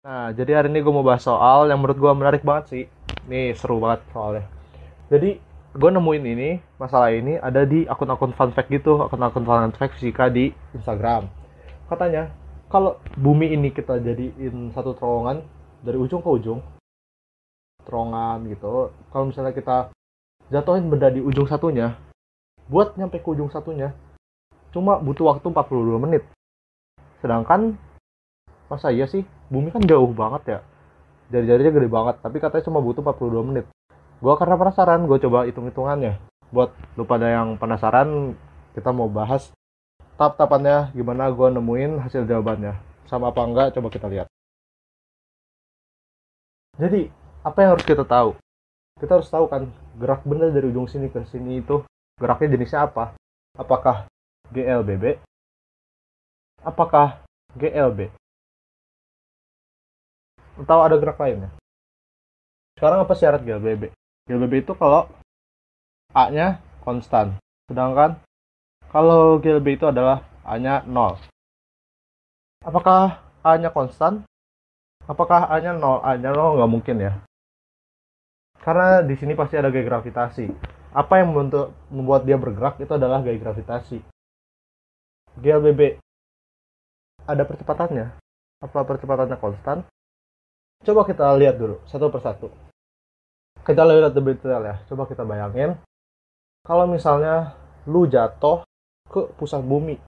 Nah, jadi hari ini gue mau bahas soal yang menurut gue menarik banget sih. Nih, seru banget soalnya. Jadi, gue nemuin ini, masalah ini ada di akun-akun fun fact gitu, akun-akun fun fact fisika di Instagram. Katanya, kalau bumi ini kita jadiin satu terowongan dari ujung ke ujung, terowongan gitu. Kalau misalnya kita jatuhin benda di ujung satunya, buat nyampe ke ujung satunya, cuma butuh waktu 42 menit. Sedangkan, masa iya sih? Bumi kan jauh banget ya. Jari-jarinya gede banget, tapi katanya cuma butuh 42 menit. Gua karena penasaran, gue coba hitung-hitungannya. Buat lu pada yang penasaran, kita mau bahas tahap-tahapannya gimana gue nemuin hasil jawabannya. Sama apa enggak, coba kita lihat. Jadi, apa yang harus kita tahu? Kita harus tahu kan, gerak benda dari ujung sini ke sini itu, geraknya jenisnya apa? Apakah GLBB? Apakah GLB? Atau ada gerak lainnya? Sekarang apa syarat GLBB? GLBB itu kalau A-nya konstan. Sedangkan kalau GLB itu adalah A-nya 0. Apakah A-nya konstan? Apakah A-nya 0? A-nya 0 nggak mungkin ya. Karena di sini pasti ada gaya gravitasi. Apa yang membuat dia bergerak itu adalah gaya gravitasi. GLBB ada percepatannya. Apa percepatannya konstan? Coba kita lihat dulu satu persatu. Kita lihat lebih detail ya. Coba kita bayangin kalau misalnya lu jatuh ke pusat bumi,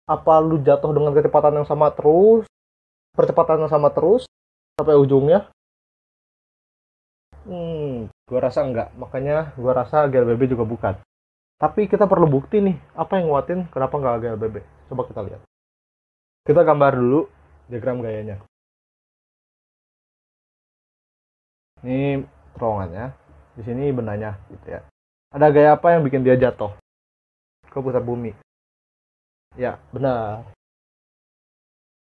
apa lu jatuh dengan kecepatan yang sama terus, percepatan yang sama terus sampai ujungnya? Gua rasa enggak. Makanya gua rasa GLBB juga bukan. Tapi kita perlu bukti nih, apa yang nguatin kenapa nggak GLBB. Coba kita lihat. Kita gambar dulu diagram gayanya. Ini terowongannya, di sini bendanya gitu ya. Ada gaya apa yang bikin dia jatuh ke pusat bumi? Ya, benar.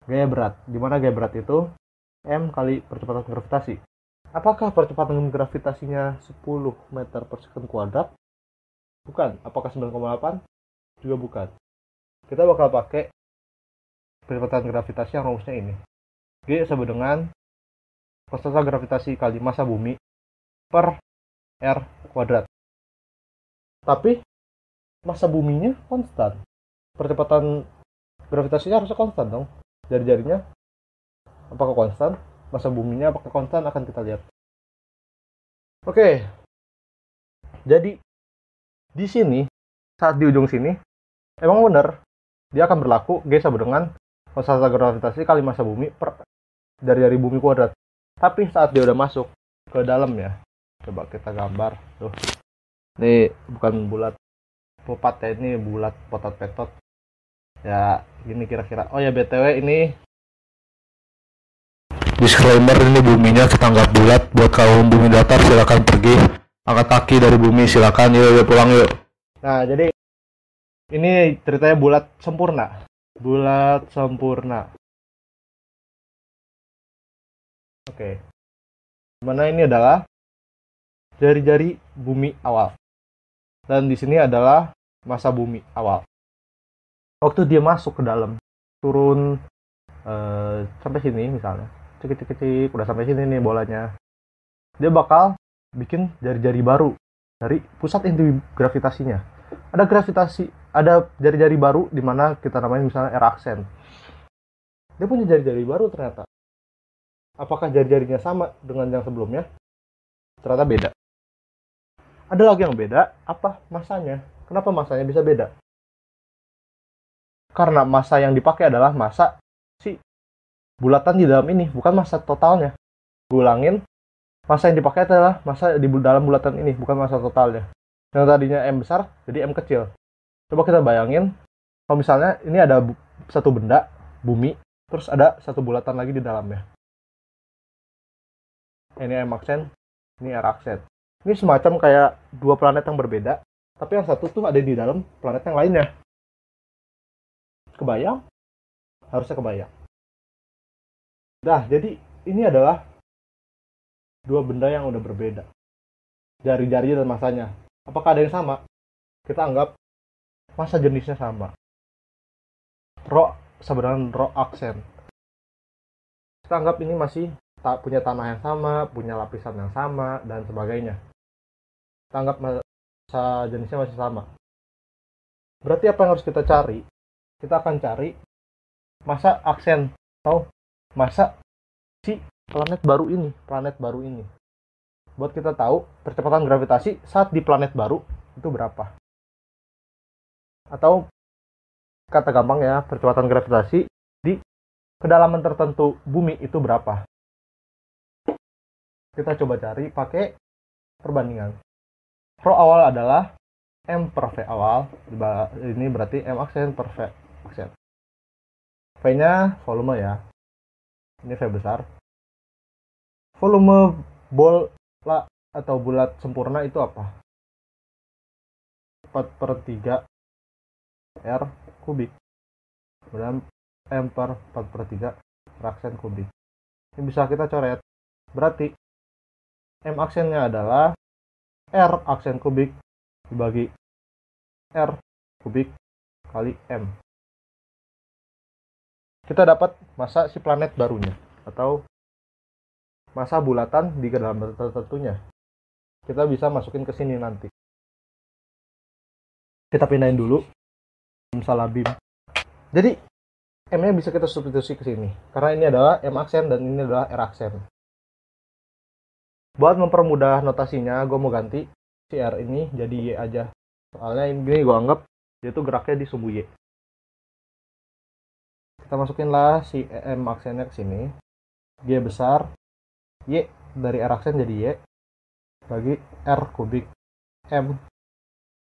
Gaya berat. Dimana gaya berat itu M kali percepatan gravitasi. Apakah percepatan gravitasinya 10 meter per second kuadrat? Bukan. Apakah 9,8? Juga bukan. Kita bakal pakai percepatan gravitasi yang rumusnya ini. G sama dengan konstanta gravitasi kali massa bumi per R kuadrat. Tapi massa buminya konstan. Percepatan gravitasinya harusnya konstan dong. Jari-jarinya apakah konstan? Massa buminya apakah konstan? Akan kita lihat. Oke. Jadi di sini saat di ujung sini emang benar dia akan berlaku G sama dengan konstanta gravitasi kali massa bumi per jari-jari bumi kuadrat. Tapi saat dia udah masuk ke dalam ya, coba kita gambar tuh. Ini bukan bulat popat ya, ini bulat potot-petot. Ya, gini kira-kira. Oh ya, BTW ini disclaimer, ini buminya kita anggap bulat. Buat kaum bumi datar silakan pergi. Angkat kaki dari bumi, silakan. Yuk pulang yuk. Nah, jadi ini ceritanya bulat sempurna. Bulat sempurna. Oke. Mana ini adalah jari-jari bumi awal. Dan di sini adalah massa bumi awal. Waktu dia masuk ke dalam, turun sampai sini misalnya, cik, udah sampai sini nih bolanya. Dia bakal bikin jari-jari baru dari pusat inti gravitasinya. Ada jari-jari baru di mana kita namain misalnya R aksen. Dia punya jari-jari baru ternyata. Apakah jari-jarinya sama dengan yang sebelumnya? Ternyata beda. Ada lagi yang beda, apa? Masanya. Kenapa masanya bisa beda? Karena massa yang dipakai adalah massa si bulatan di dalam ini, bukan massa totalnya. Gue ulangin, massa yang dipakai adalah massa di dalam bulatan ini, bukan massa totalnya. Yang tadinya M besar, jadi M kecil. Coba kita bayangin, kalau misalnya ini ada satu benda, bumi, terus ada satu bulatan lagi di dalamnya. Ini M aksen, ini R aksen. Ini semacam kayak dua planet yang berbeda, tapi yang satu tuh ada di dalam planet yang lainnya. Kebayang? Harusnya kebayang. Nah, jadi ini adalah dua benda yang udah berbeda. Jari-jari dan massanya. Apakah ada yang sama? Kita anggap massa jenisnya sama. Rho sama dengan rho aksen. Kita anggap ini masih punya tanah yang sama, punya lapisan yang sama, dan sebagainya. Kita anggap masa jenisnya masih sama. Berarti apa yang harus kita cari? Kita akan cari masa aksen atau masa si planet baru ini. Buat kita tahu percepatan gravitasi saat di planet baru itu berapa. Atau kata gampang ya, percepatan gravitasi di kedalaman tertentu bumi itu berapa. Kita coba cari pakai perbandingan. Rho awal adalah M per V awal. Ini berarti M aksen per V aksen. V-nya volume ya. Ini V besar. Volume bola atau bulat sempurna itu apa? 4/3 R kubik. Kemudian M per 4/3 aksen kubik. Ini bisa kita coret. Berarti M aksennya adalah R aksen kubik dibagi R kubik kali M. Kita dapat masa si planet barunya atau masa bulatan di kedalaman tertentunya. Kita bisa masukin ke sini nanti. Kita pindahin dulu salah BIM. Jadi M-nya bisa kita substitusi ke sini karena ini adalah M aksen dan ini adalah R aksen. Buat mempermudah notasinya, gue mau ganti si R ini jadi Y aja. Soalnya ini gue anggap dia tuh geraknya di sumbu Y. Kita masukinlah si M aksennya ke sini. Y besar, Y dari R aksen jadi Y bagi R kubik M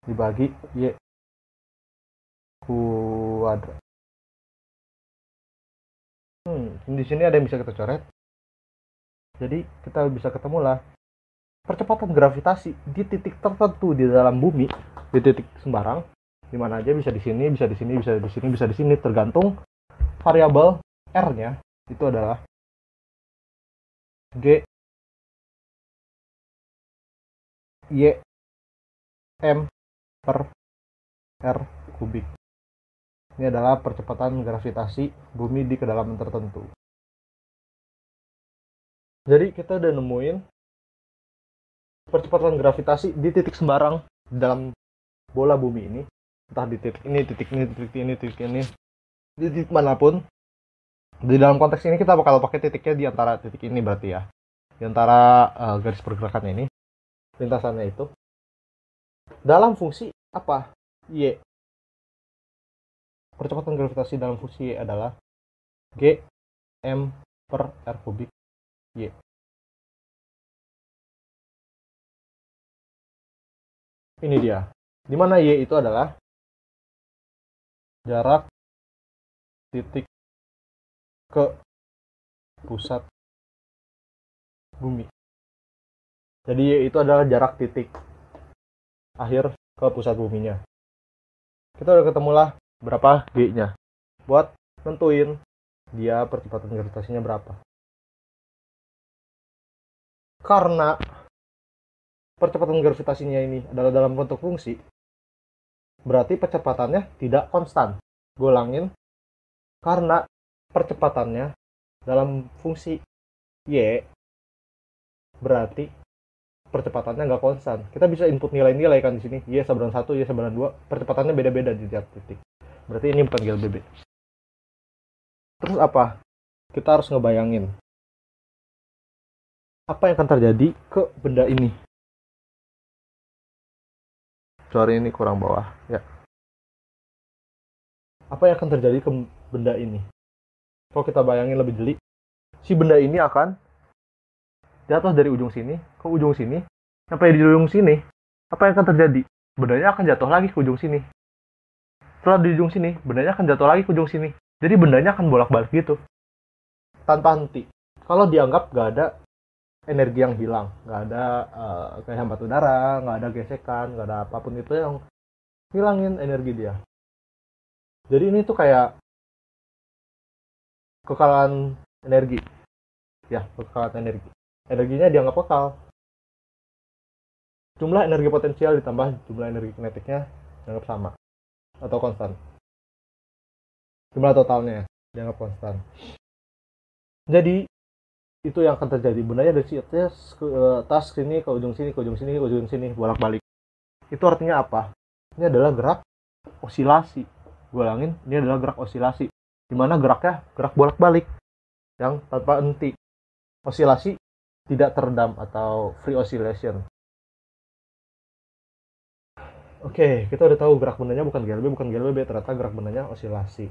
dibagi Y kuadrat. Di sini ada yang bisa kita coret. Jadi kita bisa ketemu lah percepatan gravitasi di titik tertentu di dalam bumi, di titik sembarang, di mana aja, bisa di sini, bisa di sini, bisa di sini, bisa di sini, tergantung variabel R-nya itu adalah G Y M per R kubik. Ini adalah percepatan gravitasi bumi di kedalaman tertentu. Jadi kita udah nemuin percepatan gravitasi di titik sembarang dalam bola bumi ini, entah di titik ini, titik ini, titik ini, titik ini, di titik manapun. Di dalam konteks ini kita bakal pakai titiknya di antara titik ini berarti ya, di antara garis pergerakan ini, lintasannya itu. Dalam fungsi apa? Y. Percepatan gravitasi dalam fungsi Y adalah G M per R kubik Y. Ini dia. Dimana Y itu adalah jarak titik ke pusat bumi. Jadi Y itu adalah jarak titik akhir ke pusat buminya. Kita udah ketemulah berapa G-nya. Buat nentuin dia percepatan gravitasinya berapa. Karena percepatan gravitasinya ini adalah dalam bentuk fungsi, berarti percepatannya tidak konstan. Gue ulangin, karena percepatannya dalam fungsi Y, berarti percepatannya nggak konstan. Kita bisa input nilai-nilai kan di sini, Y sama dengan 1, Y sama dengan 2, percepatannya beda-beda di tiap titik. Berarti ini bukan GLBB. Terus apa? Kita harus ngebayangin apa yang akan terjadi ke benda ini. Sorry, ini kurang bawah ya. Apa yang akan terjadi ke benda ini? Kalau kita bayangin lebih jeli, si benda ini akan jatuh dari ujung sini ke ujung sini, sampai di ujung sini. Apa yang akan terjadi? Bendanya akan jatuh lagi ke ujung sini. Setelah di ujung sini, bendanya akan jatuh lagi ke ujung sini. Jadi bendanya akan bolak-balik gitu, tanpa henti. Kalau dianggap nggak ada energi yang hilang, nggak ada kayak hambat udara, nggak ada gesekan, nggak ada apapun itu yang hilangin energi dia. Jadi ini tuh kayak kekalan energi, ya, kekalan energi. Energinya dianggap kekal. Jumlah energi potensial ditambah jumlah energi kinetiknya dianggap sama atau konstan. Jumlah totalnya dianggap konstan. Jadi itu yang akan terjadi. Bendanya dari atas ke atas sini, ke ujung sini, ke ujung sini, ke ujung sini, bolak-balik. Itu artinya apa? Ini adalah gerak osilasi. Gue ulangin, ini adalah gerak osilasi. Dimana geraknya gerak bolak-balik yang tanpa henti. Osilasi tidak teredam atau free oscillation. Oke, kita udah tahu gerak bendanya bukan GLB, ternyata gerak bendanya osilasi.